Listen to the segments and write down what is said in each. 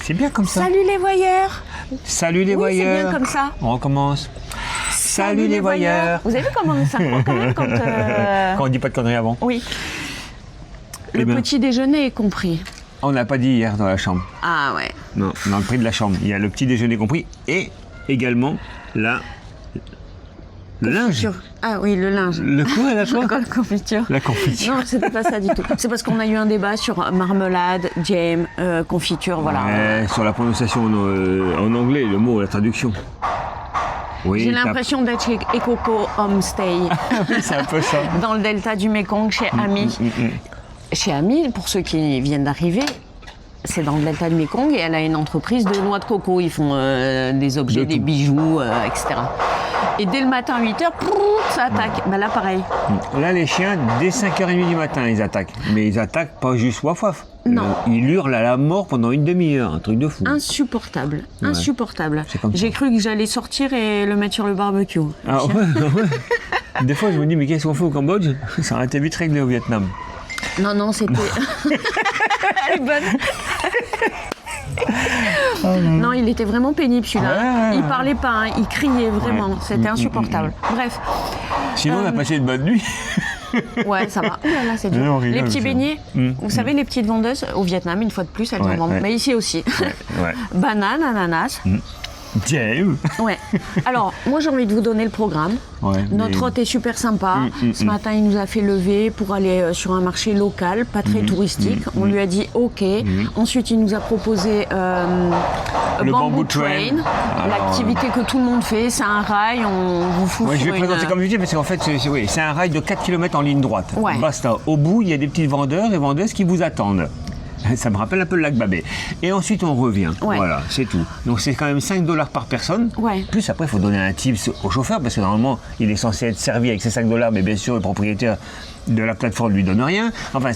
C'est bien comme ça. Salut les voyeurs. Salut les Oui, voyeurs. c'est bien comme ça. On recommence. Salut les voyeurs. Vous avez vu comment on s'apprend quand même Quand on dit pas de conneries avant. Oui. Le Eh bien. petit déjeuner est compris. On n'a pas dit hier dans la chambre. Ah ouais. Non, dans le prix de la chambre. Il y a le petit déjeuner compris et également le linge. Ah oui, le linge. Le quoi, la quoi La confiture. La confiture. Non, c'était pas ça du tout. C'est parce qu'on a eu un débat sur marmelade, jam, confiture, voilà. Ouais, sur la prononciation en anglais, le mot, la traduction. Oui, J'ai l'impression d'être chez Ekoko Homestay, c'est un peu ça. dans le delta du Mekong, chez Ami. Chez Ami, pour ceux qui viennent d'arriver, c'est dans le delta du Mekong et elle a une entreprise de noix de coco. Ils font des objets, des bijoux, etc. Et dès le matin, 8h, ça attaque. Ben là, pareil. Là, les chiens, dès 5h30 du matin, ils attaquent. Mais ils attaquent pas juste waf waf. Non. Ils hurlent à la mort pendant une demi-heure, un truc de fou. Insupportable, insupportable. C'est comme ça. J'ai cru que j'allais sortir et le mettre sur le barbecue. Ah ouais, ouais. Des fois, je me dis, mais qu'est-ce qu'on fait au Cambodge? Ça aurait été vite réglé au Vietnam. Non, non, c'était... Elle est bonne. Non, il était vraiment pénible celui-là. Ouais. Il parlait pas, hein, il criait vraiment. Ouais. C'était insupportable. Bref, Sinon, on a passé une bonne nuit. ouais, ça va. Ouh là là, c'est dur. Non, on rigole, Les petits c'est beignets, vous savez, les petites vendeuses au Vietnam, une fois de plus, elles en vendent. ouais. Mais ici aussi. Ouais. Banane, ananas. James. Ouais. Alors, moi, j'ai envie de vous donner le programme. Ouais, Notre mais- hôte est super sympa. Ce matin, il nous a fait lever pour aller sur un marché local, pas très touristique. On lui a dit OK. Ensuite, il nous a proposé Le Bamboo Bamboo Train, Train. l'activité que tout le monde fait. C'est un rail, on vous fout Ouais, je sur vais présenter comme je dis, parce qu'en fait, c'est un rail de 4 km en ligne droite. Ouais. Basta. Au bout, il y a des petits vendeurs et vendeuses qui vous attendent. Ça me rappelle un peu le lac Babé. Et ensuite, on revient. Ouais. Voilà, c'est tout. Donc, c'est quand même 5$ par personne. Ouais. Plus, après, il faut donner un tips au chauffeur, parce que normalement, il est censé être servi avec ces 5$, mais bien sûr, le propriétaire de la plateforme ne lui donne rien. Enfin,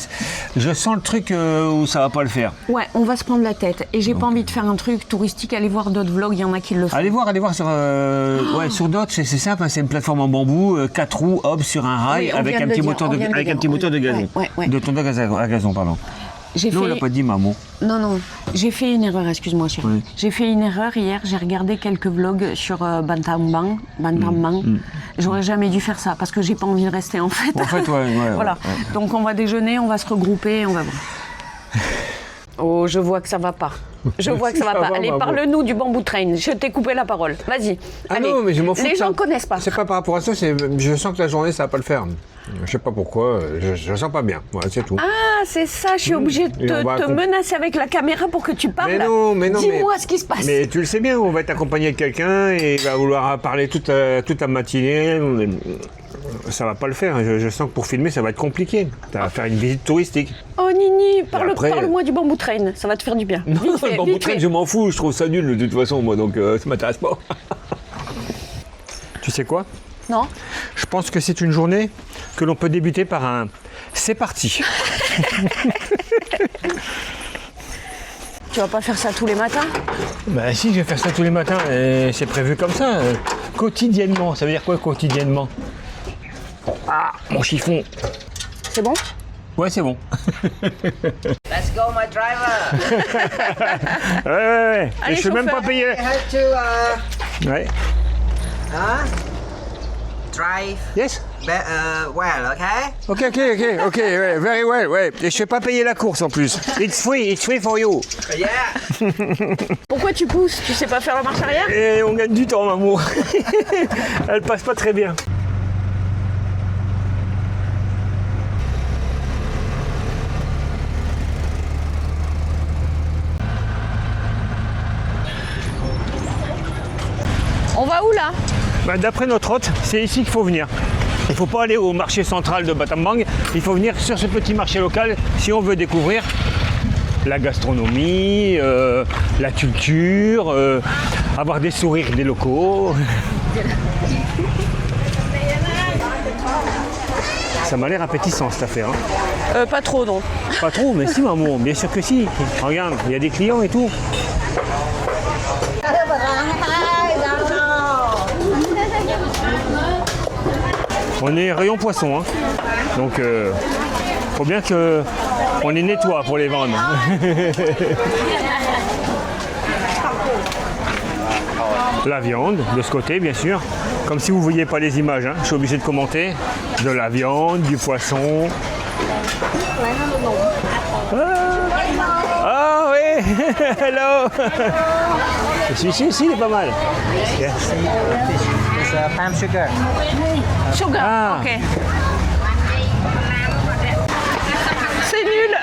je sens le truc où ça va pas le faire. Ouais, on va se prendre la tête. Et j'ai pas envie de faire un truc touristique. Allez voir d'autres vlogs, il y en a qui le font. Allez voir sur, ouais, sur d'autres, c'est simple, hein, c'est une plateforme en bambou, 4 roues, hop, sur un rail, Oui, on avec vient un de petit le dire, moteur on de, vient de le avec un dire. petit moteur de gazon. Ouais. De tondeuse à gazon, pardon. J'ai Non, on l'a fait... pas dit, maman. Non, j'ai fait une erreur, excuse-moi chérie. Oui. J'ai fait une erreur hier, j'ai regardé quelques vlogs sur Battambang. J'aurais jamais dû faire ça parce que j'ai pas envie de rester en fait. En fait, ouais. Voilà. ouais. Donc on va déjeuner, on va se regrouper et on va voir. Oh, je vois que ça va pas. Je vois que ça va Ça pas. va, Allez, maman. parle-nous du Bamboo Train. Je t'ai coupé la parole. Vas-y. Ah Allez. non, mais je m'en fous. Les de ça. gens connaissent pas. C'est pas par rapport à ça, je sens que la journée, ça va pas le faire. Je sais pas pourquoi, je sens pas bien. Voilà, c'est tout. Ah, c'est ça, je suis obligée de Et on va te menacer avec la caméra pour que tu parles. mais non, Dis-moi ce qui se passe. Mais tu le sais bien, on va être accompagné de quelqu'un et il va vouloir parler toute la matinée. Ça va pas le faire. Je sens que pour filmer, ça va être compliqué. Ça va faire une visite touristique. Oh Nini, après- parle-moi du Bamboo Train, ça va te faire du bien. Non, Vite fait, le bambou vite train, fait. je m'en fous. Je trouve ça nul de toute façon, moi, donc ça m'intéresse pas. Tu sais quoi? Non. Je pense que c'est une journée que l'on peut débuter par un « c'est parti ». Tu vas pas faire ça tous les matins? Bah si, je vais faire ça tous les matins, c'est prévu comme ça, quotidiennement. Ça veut dire quoi quotidiennement? Ah, mon chiffon. C'est bon? Ouais, c'est bon. Let's go, my driver. Ouais. Allez, Et je peux même chauffeur. pas payer. I have to Ouais. drive Yes. well, okay? Ok, ouais, very well, ouais. Et je fais pas payer la course en plus. It's free for you. Yeah. Pourquoi tu pousses? Tu sais pas faire la marche arrière? Et on gagne du temps, maman. Elle passe pas très bien. On va où là? Bah, d'après notre hôte, c'est ici qu'il faut venir. Il ne faut pas aller au marché central de Battambang, il faut venir sur ce petit marché local si on veut découvrir la gastronomie, la culture, avoir des sourires des locaux. Ça m'a l'air appétissant cette affaire. Hein. Pas trop non. Pas trop, mais si maman, bien sûr que si. Regarde, il y a des clients et tout. On est rayon poisson, hein. Donc faut bien qu'on les nettoie pour les vendre. La viande, de ce côté, bien sûr. Comme si vous ne voyiez pas les images, hein. Je suis obligé de commenter. De la viande, du poisson. Ah oui, hello. Si, il est pas mal. It's palm sugar. Sugar, Ah. ok. C'est nul.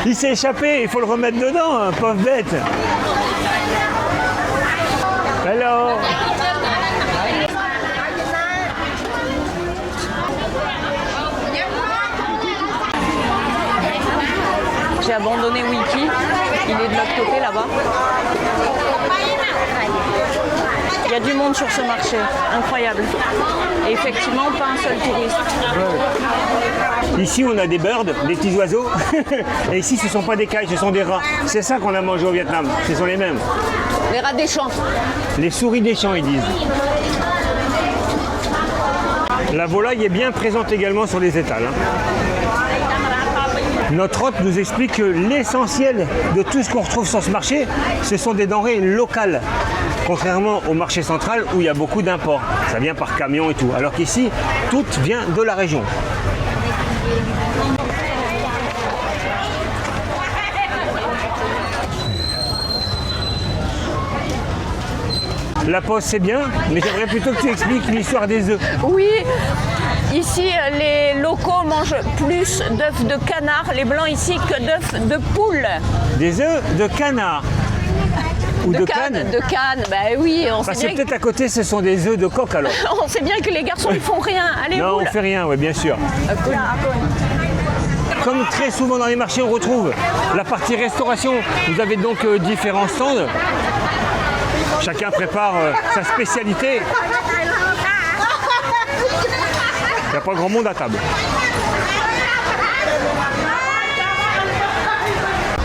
Il s'est échappé, il faut le remettre dedans, hein, pauvre bête. Hello. J'ai abandonné Wiki. Il est de l'autre côté là-bas. Il y a du monde sur ce marché, incroyable. Et effectivement, pas un seul touriste. Ici, on a des birds, des petits oiseaux. Et ici, ce ne sont pas des cailles, ce sont des rats. C'est ça qu'on a mangé au Vietnam. Ce sont les mêmes. Les rats des champs. Les souris des champs, ils disent. La volaille est bien présente également sur les étals, hein. Notre hôte nous explique que l'essentiel de tout ce qu'on retrouve sur ce marché, ce sont des denrées locales. Contrairement au marché central où il y a beaucoup d'imports. Ça vient par camion et tout. Alors qu'ici, tout vient de la région. La pause, c'est bien, mais j'aimerais plutôt que tu expliques l'histoire des œufs. Oui, ici, les locaux mangent plus d'œufs de canard, les blancs ici, que d'œufs de poule. Des œufs de canard. Ou de canne. De canne, bah oui, on Parce sait que bien peut-être à côté, ce sont des œufs de coq alors. on sait bien que les garçons, ils font rien. Allez, Non, on roule. fait rien, oui, bien sûr. Comme très souvent dans les marchés, on retrouve la partie restauration. Vous avez donc différents stands. Chacun prépare sa spécialité. Il n'y a pas grand monde à table.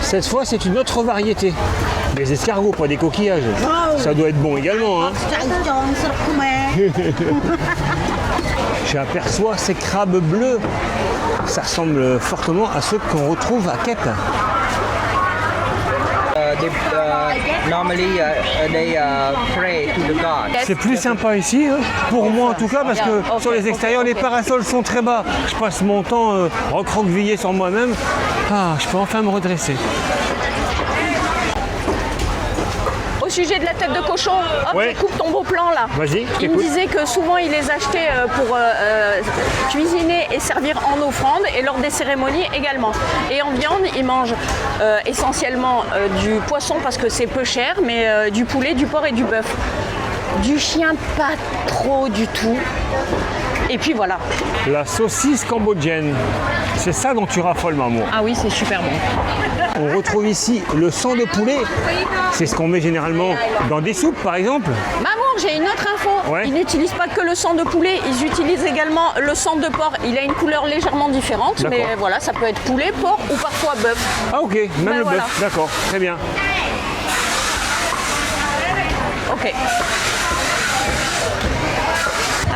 Cette fois, c'est une autre variété. Des escargots, pas des coquillages. Ça doit être bon également, hein. J'aperçois ces crabes bleus. Ça ressemble fortement à ceux qu'on retrouve à Kep. Normally they pray to the god. C'est plus sympa ici, hein, pour moi en tout cas, parce que Ok, sur les ok, extérieurs, ok. les parasols sont très bas. Je passe mon temps recroquevillé sur moi-même. Ah, je peux enfin me redresser. Au sujet de la tête de cochon, hop, Ouais. coupe ton beau plan là. Vas-y, je Il me t'écoute. disait que souvent il les achetait pour cuisiner et servir en offrande et lors des cérémonies également. Et en viande, il mange essentiellement du poisson parce que c'est peu cher, mais du poulet, du porc et du bœuf. Du chien, pas trop du tout. Et puis voilà. La saucisse cambodgienne, c'est ça dont tu raffoles, maman. Ah oui, c'est super bon. On retrouve ici le sang de poulet. C'est ce qu'on met généralement dans des soupes, par exemple. Mamour, j'ai une autre info. Ouais. Ils n'utilisent pas que le sang de poulet, ils utilisent également le sang de porc. Il a une couleur légèrement différente, mais D'accord. voilà, ça peut être poulet, porc ou parfois bœuf. Ah ok, même Ben le voilà. bœuf, d'accord, très bien. Ok.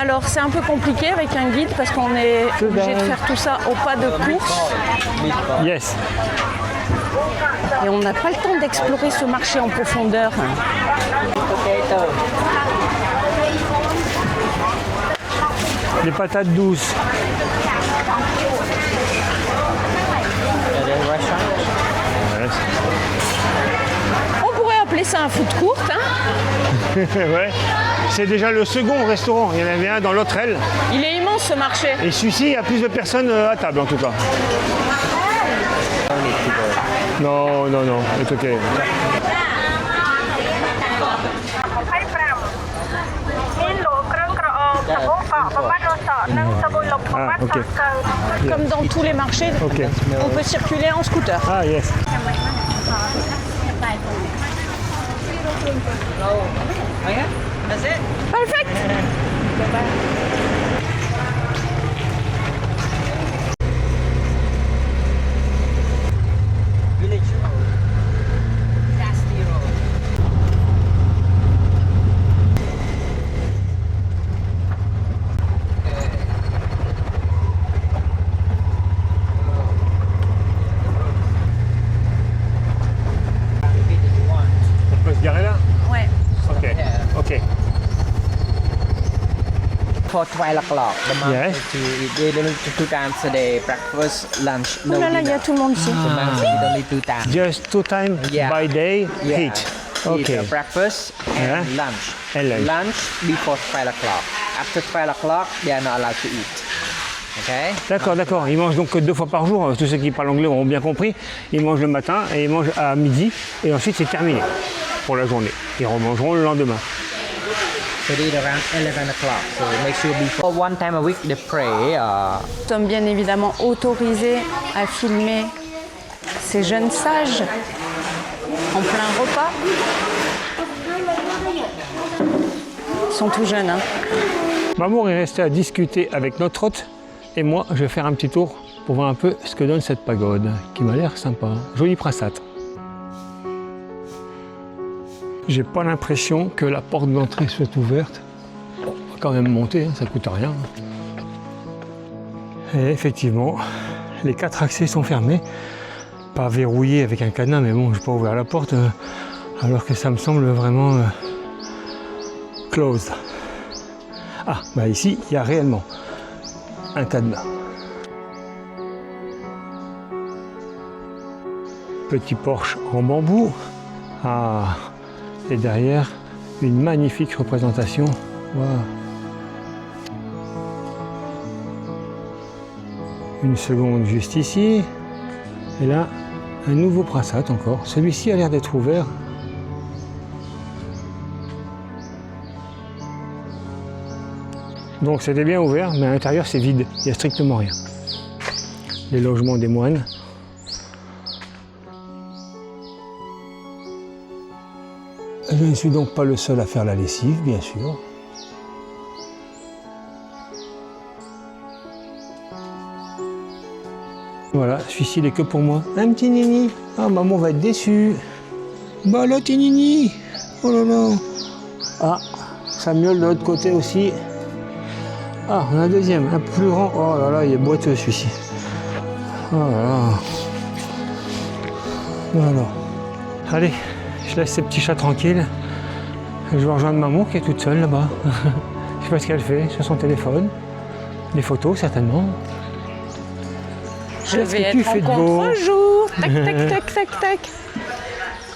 Alors c'est un peu compliqué avec un guide parce qu'on est obligé de faire tout ça au pas de course Yes. et on n'a pas le temps d'explorer ce marché en profondeur. Les patates douces. Ouais, On pourrait appeler ça un food court, hein. ouais. C'est déjà le second restaurant. Il y en avait un dans l'autre aile. Il est immense ce marché. Et celui-ci, il y a plus de personnes à table en tout cas. Non, non, non, c'est ok. Ah, ok. Comme dans tous les marchés, Ok. on peut circuler en scooter. Ah, yes. That's it. Perfect. Village road. Dusty road. On peut se garer là? Ouais. Ok. before 12 o'clock. The monks Yes. to eat. They don't eat 2 times a day. Breakfast, lunch, Oh no là là, il y a dinner. tout le monde ici. The monks eat only 2 times. Just 2 times Yeah. by day, Yeah. eat. Eat Okay. breakfast and Yeah. lunch. And lunch. Lunch before 12 o'clock. After 12 o'clock, they are not allowed to eat. Okay? D'accord, d'accord. Ils mangent donc que 2 fois par jour. Tous ceux qui parlent anglais auront bien compris. Ils mangent le matin et ils mangent à midi. Et ensuite, c'est terminé pour la journée. Ils remangeront le lendemain. So they eat around 11 o'clock. So make sure before 1 time a week they pray. Nous sommes bien évidemment autorisés à filmer ces jeunes sages en plein repas. Ils sont tout jeunes, hein. Mamour est resté à discuter avec notre hôte. Et moi, je vais faire un petit tour pour voir un peu ce que donne cette pagode, qui m'a l'air sympa. Jolie princate. J'ai pas l'impression que la porte d'entrée soit ouverte. On va quand même monter, hein, ça coûte rien. Et effectivement, les 4 accès sont fermés. Pas verrouillés avec un cadenas, mais bon, je peux pas ouvrir la porte alors que ça me semble vraiment closed. Ah, bah ici, il y a réellement un cadenas. Petit porche en bambou. Ah, et derrière, une magnifique représentation. Waouh. Une seconde juste ici. Et là, un nouveau prinsate encore. Celui-ci a l'air d'être ouvert. Donc c'était bien ouvert, mais à l'intérieur c'est vide. Il n'y a strictement rien. Les logements des moines. Je ne suis donc pas le seul à faire la lessive, bien sûr. Voilà, celui-ci il est que pour moi. Un petit nini. Ah, maman va être déçue. Bah là, petit nini. Oh là là. Ah, Samuel de l'autre côté aussi. Ah, on a un deuxième, un plus grand. Oh là là, il est boiteux celui-ci. Oh là là. Voilà. Allez, je laisse ces petits chats tranquilles. Je vais rejoindre maman qui est toute seule là-bas. Je sais pas ce qu'elle fait sur son téléphone. Des photos certainement. Je Qu'est-ce vais que tu être fais de en beau? contre-jour. Tac, tac, tac, tac, tac.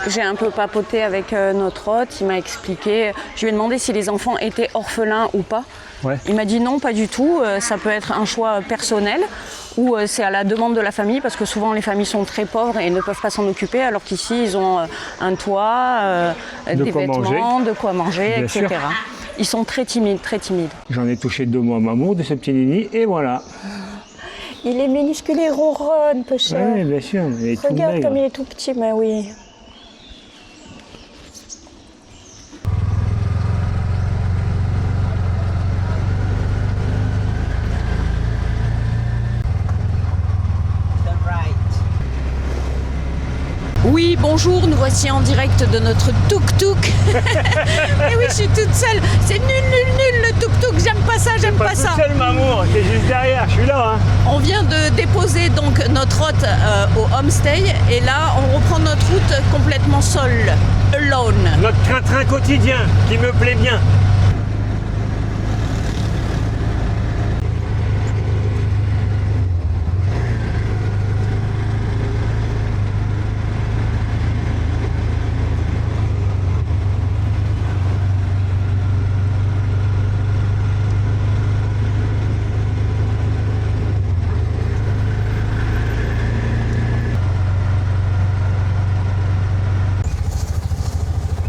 J'ai un peu papoté avec notre hôte. Il m'a expliqué. Je lui ai demandé si les enfants étaient orphelins ou pas. Ouais. Il m'a dit non, pas du tout. Ça peut être un choix personnel ou c'est à la demande de la famille parce que souvent les familles sont très pauvres et ne peuvent pas s'en occuper alors qu'ici ils ont un toit, De des quoi vêtements, manger. de quoi manger, Bien etc. sûr. Ils sont très timides, très timides. J'en ai touché 2 mois à maman de ce petit nini et voilà. Il est minuscule et ronronne, peu cher. Oui, bien sûr, il est tout Regarde maigre. comme il est tout petit, mais oui. The right. Oui, bonjour, nous voici en direct de notre tuk-tuk. Et oui, je suis toute seule. C'est nul, nul, nul le tuk-tuk. J'aime pas ça, j'aime pas ça. Tout seul, maman, t'es juste derrière, je suis là. Hein. On vient de déposer donc notre hôte au homestay et là, on reprend notre route complètement seul, alone. Notre train-train quotidien qui me plaît bien.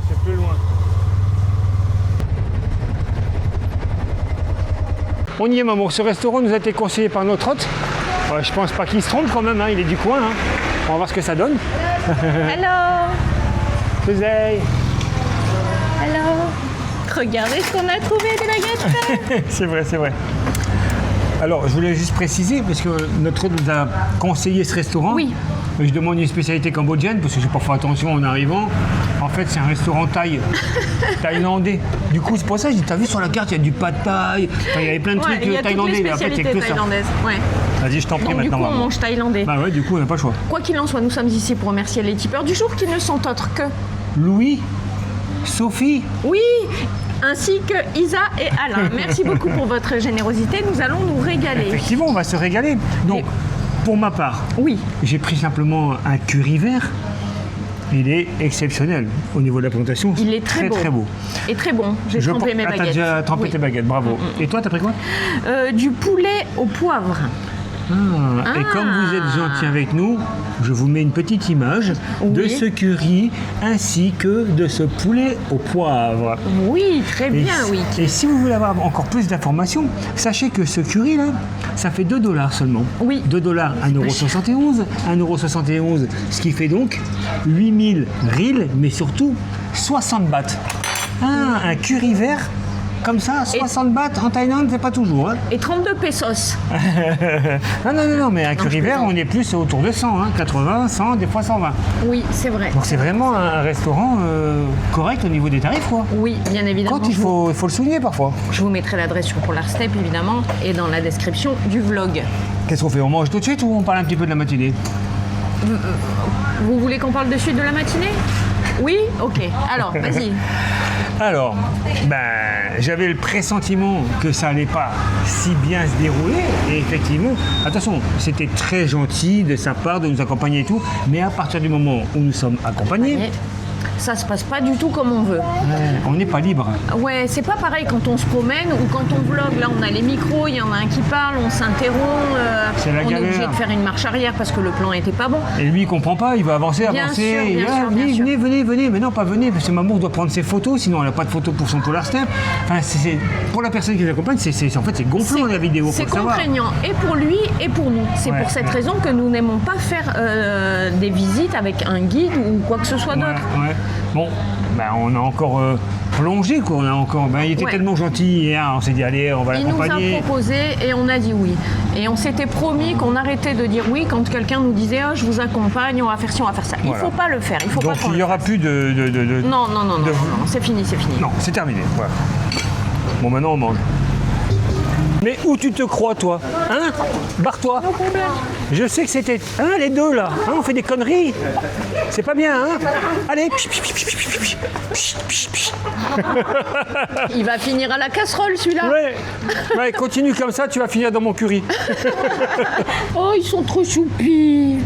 C'est plus loin. On y est, maman. Ce restaurant nous a été conseillé par notre hôte. Ouais, je pense pas qu'il se trompe quand même, hein. Il est du coin. Hein. On va voir ce que ça donne. Hello, Faisais. hello. Regardez ce qu'on a trouvé de la gâterie. C'est vrai, c'est vrai. Alors, je voulais juste préciser, parce que notre hôte nous a conseillé ce restaurant. Oui. Je demande une spécialité cambodgienne, parce que j'ai pas fait attention en arrivant. En fait, c'est un restaurant thaïlandais. Du coup, c'est pour ça que j'ai dit, t'as vu sur la carte, il y a du pad thaï. Enfin, il y avait plein de trucs thaïlandais. Mais en fait, c'est que ça. Ouais. Vas-y, je t'en prie Donc du maintenant, coup, on maman. mange thaïlandais. Bah ouais, du coup, on n'a pas le choix. Quoi qu'il en soit, nous sommes ici pour remercier les tipeurs du jour qui ne sont autres que... Louis, Sophie, Oui, ainsi que Isa et Alain. Merci beaucoup pour votre générosité. Nous allons nous régaler. Effectivement, on va se régaler. Donc, pour ma part, Oui. j'ai pris simplement un curry vert. Il est exceptionnel au niveau de la présentation. Il est très beau. Très beau. Et très bon. J'ai trempé mes T'as baguettes. déjà trempé Oui. tes baguettes, bravo. Et toi, t'as pris quoi? Du poulet au poivre. Et comme vous êtes gentil avec nous, je vous mets une petite image de Oui. ce curry ainsi que de ce poulet au poivre. Oui, très bien, oui. Et si vous voulez avoir encore plus d'informations, sachez que ce curry là, ça fait 2 $ seulement. Oui. 2 $, 1,71 €, 1,71 €, ce qui fait donc 8000 rils, mais surtout 60 bahts. Un curry vert comme ça, 60 bahts en Thaïlande, c'est pas toujours. Hein. Et 32 pesos. Non, mais un curry je vert, plaisante. on est plus autour de 100, hein, 80, 100, des fois 120. Oui, c'est vrai. Donc c'est vraiment un restaurant correct au niveau des tarifs, quoi. Oui, bien évidemment. Quand il faut le souligner parfois. Je vous mettrai l'adresse sur Polar Step, évidemment, et dans la description du vlog. Qu'est-ce qu'on fait? On mange tout de suite ou on parle un petit peu de la matinée? Vous voulez qu'on parle de suite de la matinée? Oui? Ok. Alors, vas-y. Alors, j'avais le pressentiment que ça allait pas si bien se dérouler. Et effectivement, attention, c'était très gentil de sa part de nous accompagner et tout. Mais à partir du moment où nous sommes accompagnés, Mais ça se passe pas du tout comme on veut. on n'est pas libre. Ouais, c'est pas pareil quand on se promène ou quand on vlog. Là, on a les micros, il y en a un qui parle, on s'interrompt. C'est la on est galère. obligé de faire une marche arrière parce que le plan était pas bon. Et lui, il comprend pas, il va avancer, Bien avancer. sûr, Et bien là, sûr, bien sûr. venez. Mais non, pas venez, parce que Mamour doit prendre ses photos, sinon elle n'a pas de photos pour son Polar Step. Enfin, pour la personne qui l'accompagne, en fait, c'est gonflant la vidéo. C'est faut le savoir. contraignant et pour lui et pour nous. C'est Ouais, pour cette ouais. raison que nous n'aimons pas faire des visites avec un guide ou quoi que ce soit d'autre. Ouais. Bon, on a encore plongé, quoi. On a encore. Il était Ouais. tellement gentil hier, on s'est dit allez, on va Il nous a l'accompagner. proposé et on a dit oui. Et on s'était promis qu'on arrêtait de dire oui quand quelqu'un nous disait oh, je vous accompagne, on va faire ci, on va faire ça. Il Voilà. faut pas le faire. Il faut Donc pas qu'on il n'y le aura fasse. plus de. Non, c'est fini, c'est fini. Non, c'est terminé. Voilà. Bon, maintenant on mange. Mais où tu te crois, toi? Hein? Barre-toi. Je sais que c'était. Hein, les deux là? Hein, on fait des conneries. C'est pas bien, hein? Allez. Il va finir à la casserole celui-là. Ouais, continue comme ça, tu vas finir dans mon curry. Oh, ils sont trop choupis.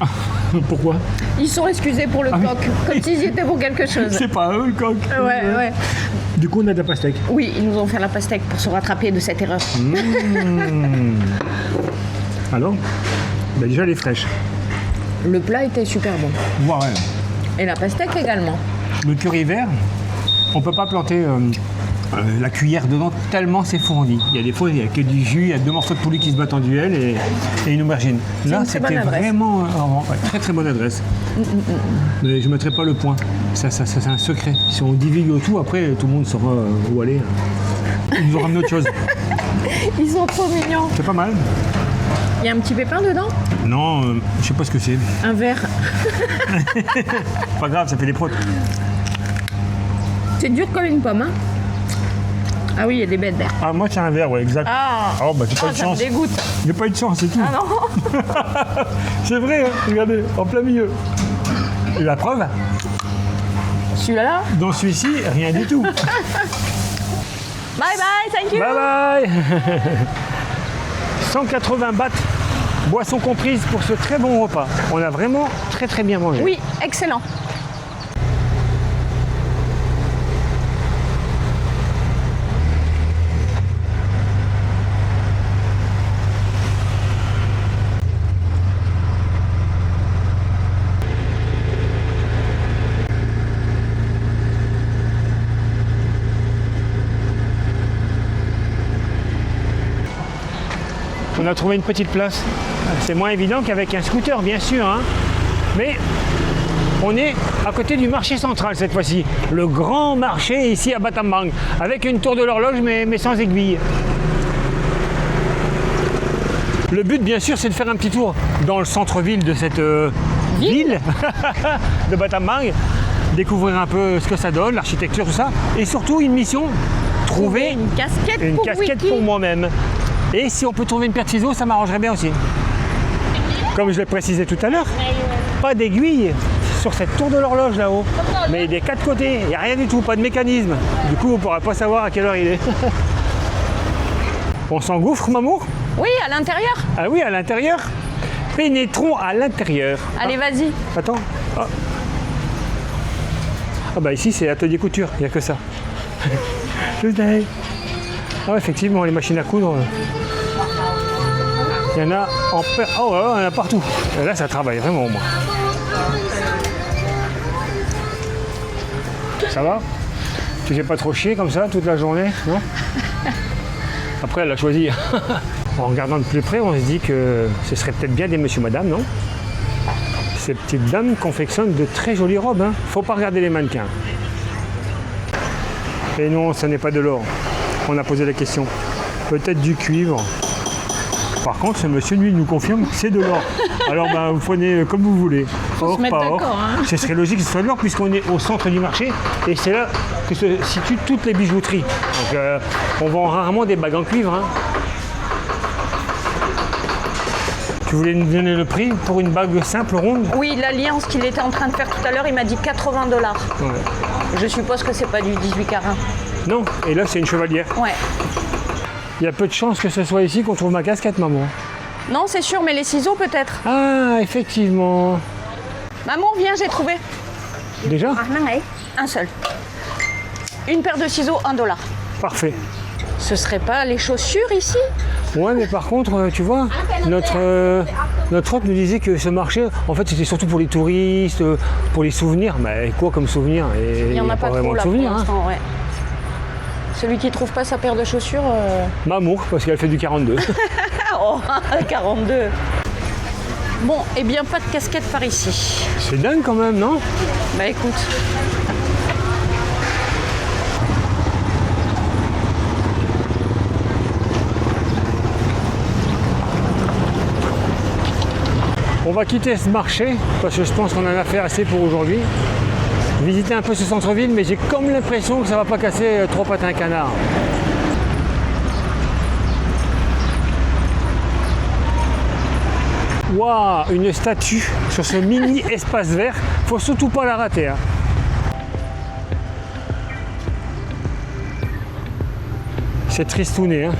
Pourquoi? Ils sont excusés pour le coq, comme s'ils y étaient pour quelque chose. C'est pas eux le coq. Ouais. Du coup, on a de la pastèque. Oui, ils nous ont fait la pastèque pour se rattraper de cette erreur. Alors, déjà elle est fraîche. Le plat était super bon. Ouais. Et la pastèque également. Le curry vert, on peut pas planter la cuillère dedans tellement c'est fourni. Il y a des fois, il n'y a que du jus, il y a 2 morceaux de poulet qui se battent en duel et une aubergine. Là, une très bonne c'était adresse. vraiment très très bonne adresse. Mais je ne mettrai pas le point. Ça, c'est un secret. Si on divigue tout, après, tout le monde saura où aller. Ils nous ont ramené autre chose. Ils sont trop mignons. C'est pas mal. Il y a un petit pépin dedans? Non, je sais pas ce que c'est. Un verre. Pas grave, ça fait des protes. C'est dur comme une pomme, hein? Ah oui, il y a des bêtes vertes. Ah, moi, c'est un verre, ouais, exact. Ah, Oh, j'ai pas eu de ça me chance. dégoûte. J'ai pas eu de chance, c'est tout. Ah non. C'est vrai, hein, regardez, en plein milieu. Et la preuve, Celui-là? dans celui-ci, rien du tout. Bye bye, thank you. Bye bye 180 bahts, boisson comprise pour ce très bon repas. On a vraiment très très bien mangé. Oui, excellent. On a trouvé une petite place. C'est moins évident qu'avec un scooter, bien sûr. Hein. Mais on est à côté du marché central cette fois-ci. Le grand marché ici à Battambang. Avec une tour de l'horloge, mais sans aiguille. Le but, bien sûr, c'est de faire un petit tour dans le centre-ville de cette ville de Battambang. Découvrir un peu ce que ça donne, l'architecture, tout ça. Et surtout, une mission, trouver Une casquette une pour casquette Wiki. pour moi-même. Et si on peut trouver une paire de ciseaux, ça m'arrangerait bien aussi. Comme je l'ai précisé tout à l'heure, pas d'aiguille sur cette tour de l'horloge là-haut. Mais des 4 côtés, il n'y a rien du tout, pas de mécanisme. Du coup, on ne pourra pas savoir à quelle heure il est. On s'engouffre, Mamour? Oui, à l'intérieur. Ah oui, à l'intérieur. Pénétrons à l'intérieur. Allez, vas-y. Attends. Ah. Ah bah ici, c'est atelier couture, il n'y a que ça. Ah ouais, effectivement, les machines à coudre, il y en a en per... Oh, il y en a partout. Et là, ça travaille vraiment, moi. Ça va? Tu fais pas trop chier comme ça toute la journée, non? Après, elle a choisi. En regardant de plus près, on se dit que ce serait peut-être bien des monsieur, madame, non? Ces petites dames confectionnent de très jolies robes, hein. Faut pas regarder les mannequins. Et non, ce n'est pas de l'or. On a posé la question. Peut-être du cuivre. Par contre, ce monsieur, lui, nous confirme que c'est de l'or. Alors, bah, vous prenez comme vous voulez. Faut se mettre pas or. d'accord, hein. Ce serait logique que ce soit de l'or, puisqu'on est au centre du marché. Et c'est là que se situent toutes les bijouteries. Donc, on vend rarement des bagues en cuivre, hein. Tu voulais nous donner le prix pour une bague simple, ronde? Oui, l'alliance qu'il était en train de faire tout à l'heure, il m'a dit 80 $. Ouais. Je suppose que c'est pas du 18 carats. Non, et là, c'est une chevalière. Ouais. Il y a peu de chances que ce soit ici qu'on trouve ma casquette, maman. Non, c'est sûr, mais les ciseaux peut-être. Ah, effectivement. Maman, viens, j'ai trouvé. Déjà? Un seul. Une paire de ciseaux, $1. Parfait. Ce serait pas les chaussures ici? Ouais, mais par contre, tu vois, notre hôte nous disait que ce marché, en fait, c'était surtout pour les touristes, pour les souvenirs. Mais quoi comme souvenir? Et Il n'y en a pas vraiment trop de là pour souvenirs, hein. l'instant, ouais. Celui qui trouve pas sa paire de chaussures... Mamour, parce qu'elle fait du 42. Oh, 42. Bon, eh bien, pas de casquette par ici. C'est dingue quand même, non? Bah écoute. On va quitter ce marché, parce que je pense qu'on en a fait assez pour aujourd'hui. Visiter un peu ce centre-ville, mais j'ai comme l'impression que ça va pas casser trop patin canard. Waouh, une statue sur ce mini espace vert, faut surtout pas la rater, hein. C'est tristouné, hein.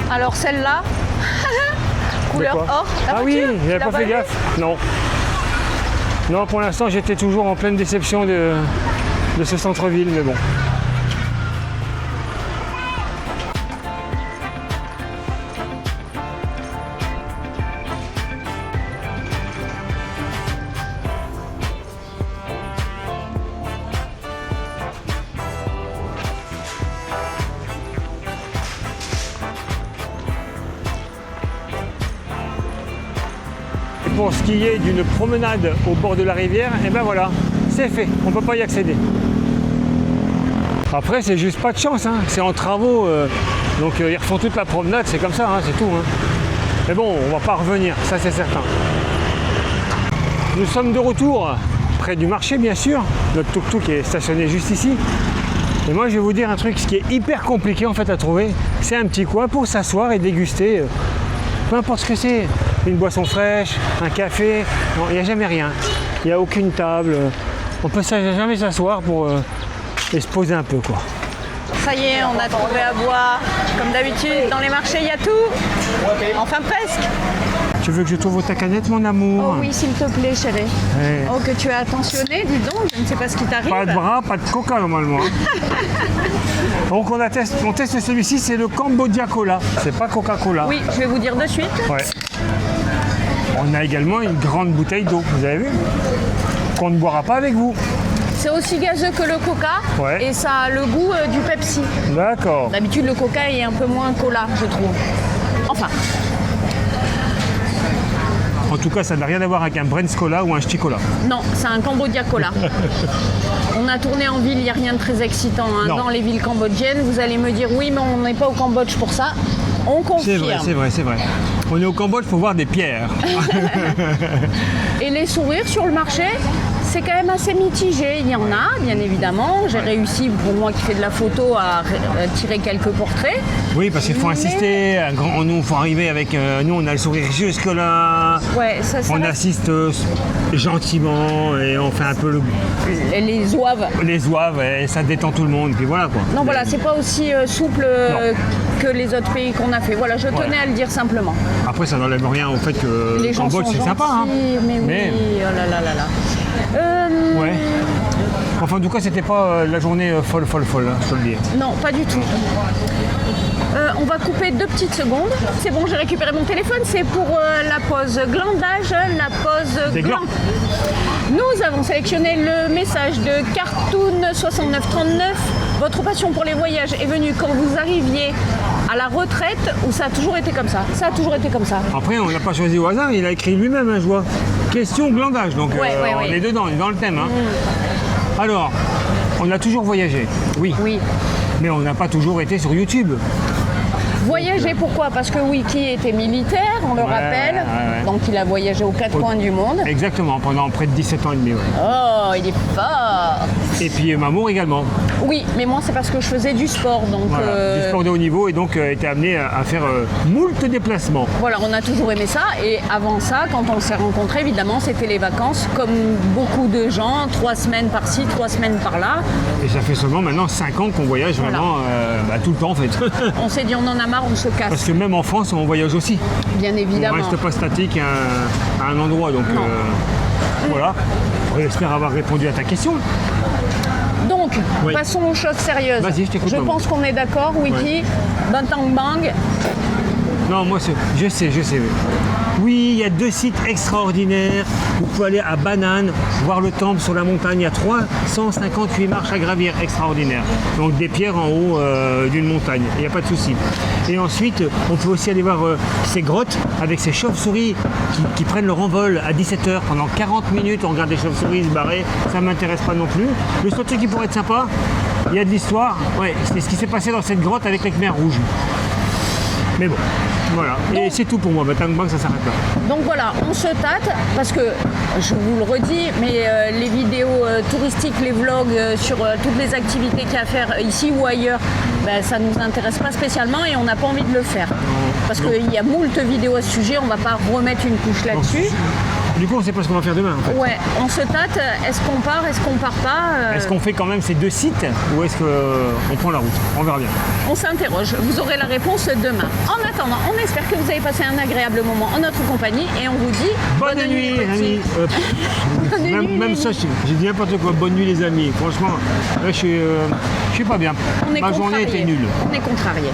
Alors celle-là, couleur De quoi? or. La Ah oui, voiture, tu j'avais l'as pas fait vue? gaffe. Non. Non, pour l'instant, j'étais toujours en pleine déception de ce centre-ville, mais bon. Pour ce qui est d'une promenade au bord de la rivière, et ben voilà, c'est fait, on ne peut pas y accéder. Après, c'est juste pas de chance, hein. C'est en travaux, donc ils refont toute la promenade, c'est comme ça, hein, c'est tout, hein. Mais bon, on va pas revenir, ça c'est certain. Nous sommes de retour près du marché, bien sûr. Notre tuk-tuk est stationné juste ici. Et moi, je vais vous dire un truc, ce qui est hyper compliqué en fait à trouver, c'est un petit coin pour s'asseoir et déguster, peu importe ce que c'est. Une boisson fraîche, un café, non, il n'y a jamais rien. Il n'y a aucune table. On peut jamais s'asseoir pour et se poser un peu, quoi. Ça y est, on a trouvé à boire. Comme d'habitude, dans les marchés, il y a tout. Enfin presque. Tu veux que je t'ouvre ta canette, mon amour? Oh oui, s'il te plaît, chérie. Ouais. Oh, que tu as attentionné, dis donc, je ne sais pas ce qui t'arrive. Pas de bras, pas de coca normalement. Donc on teste celui-ci, c'est le Cambodia Cola. C'est pas Coca-Cola. Oui, je vais vous dire de suite. Ouais. On a également une grande bouteille d'eau, vous avez vu? Qu'on ne boira pas avec vous. C'est aussi gazeux que le coca Ouais. et ça a le goût du Pepsi. D'accord. D'habitude, le coca est un peu moins cola, je trouve. Enfin. En tout cas, ça n'a rien à voir avec un Brent Cola ou un Ch'ti-Cola. Non, c'est un Cambodia Cola. On a tourné en ville, il n'y a rien de très excitant hein, Non. dans les villes cambodgiennes. Vous allez me dire oui, mais on n'est pas au Cambodge pour ça. On confirme. C'est vrai. On est au Cambodge pour voir des pierres. Et les sourires sur le marché, c'est quand même assez mitigé. Il y en a, bien évidemment. J'ai réussi, pour moi qui fais de la photo, à tirer quelques portraits. Oui, parce qu'il faut Mais- insister. Nous, il faut arriver avec. Nous, on a le sourire jusque-là. Ouais, ça On va. assiste gentiment et on fait un peu Les zouaves. les zouaves et ça détend tout le monde. Puis voilà quoi. Non, voilà, c'est pas aussi souple que les autres pays qu'on a fait. Voilà, je tenais Voilà. à le dire simplement. Après, ça n'enlève rien au fait que Les le gens Cambodge, sont c'est sympa. Hein. gentils, mais oui, oh là là là là. Ouais. Enfin, en tout cas, c'était pas la journée folle, hein, je te le dis. Non, pas du tout. On va couper 2 petites secondes. C'est bon, j'ai récupéré mon téléphone. C'est pour la pause glandage, la pause Des gland. glands. Nous avons sélectionné le message de Cartoon 6939. Votre passion pour les voyages est venue quand vous arriviez à la retraite ou ça a toujours été comme ça? Ça a toujours été comme ça. Après, on l'a pas choisi au hasard, il a écrit lui-même, je vois. Question glandage, donc Ouais, on est dedans, on est dans le thème. Hein. Alors, on a toujours voyagé, oui, Oui. mais on n'a pas toujours été sur YouTube. Voyager, pourquoi? Parce que Wiki était militaire, on le rappelle. ouais. Donc il a voyagé aux 4 coins du monde. Exactement, pendant près de 17 ans et demi. Ouais. Oh, il est fort! Et puis Mamour également. Oui, mais moi c'est parce que je faisais du sport, donc Voilà, du sport de haut niveau et donc était amené à faire moult déplacements. voilà, on a toujours aimé ça. Et avant ça, quand on s'est rencontrés, évidemment, c'était les vacances, comme beaucoup de gens, 3 semaines par-ci, 3 semaines par-là. Et ça fait seulement maintenant 5 ans qu'on voyage vraiment tout le temps en fait. On s'est dit, on en a marre, on se casse. Parce que même en France, on voyage aussi. Bien On évidemment. ne reste pas statique à un endroit. Donc Non. voilà. J'espère avoir répondu à ta question. Donc, Oui. passons aux choses sérieuses. Vas-y, je t'écoute, maman. pense qu'on est d'accord, Wiki. Bantang Bang. Non, moi, je sais. Oui, il y a 2 sites extraordinaires. Vous pouvez aller à Banane, voir le temple sur la montagne. Il y a 358 marches à gravir, extraordinaire. Donc des pierres en haut d'une montagne, il n'y a pas de souci. Et ensuite, on peut aussi aller voir ces grottes avec ces chauves-souris qui prennent leur envol à 17h. Pendant 40 minutes, on regarde les chauves-souris se barrer. Ça ne m'intéresse pas non plus. Le seul truc qui pourrait être sympa, il y a de l'histoire. Ouais, c'est ce qui s'est passé dans cette grotte avec les Khmers rouges. Mais bon, voilà. Et c'est tout pour moi. Bantang Bang, ça s'arrête là. Donc voilà, on se tâte parce que, je vous le redis, mais les vidéos touristiques, les vlogs sur toutes les activités qu'il y a à faire ici ou ailleurs, ben, ça ne nous intéresse pas spécialement et on n'a pas envie de le faire. Parce qu'il y a moult vidéos à ce sujet, on ne va pas remettre une couche là-dessus. Du coup, on ne sait pas ce qu'on va faire demain. En fait. Ouais, on se tâte, est-ce qu'on part, est-ce qu'on part pas Est-ce qu'on fait quand même ces 2 sites ou est-ce qu'on prend la route? On verra bien. On s'interroge, vous aurez la réponse demain. En attendant, on espère que vous avez passé un agréable moment en notre compagnie et on vous dit Bonne nuit, les amis. Bonne nuit, Même les ça, amis. j'ai dit n'importe quoi. Bonne nuit, les amis. Franchement, là, je suis pas bien. On est Ma journée contrariés. était nulle. On est contrariés.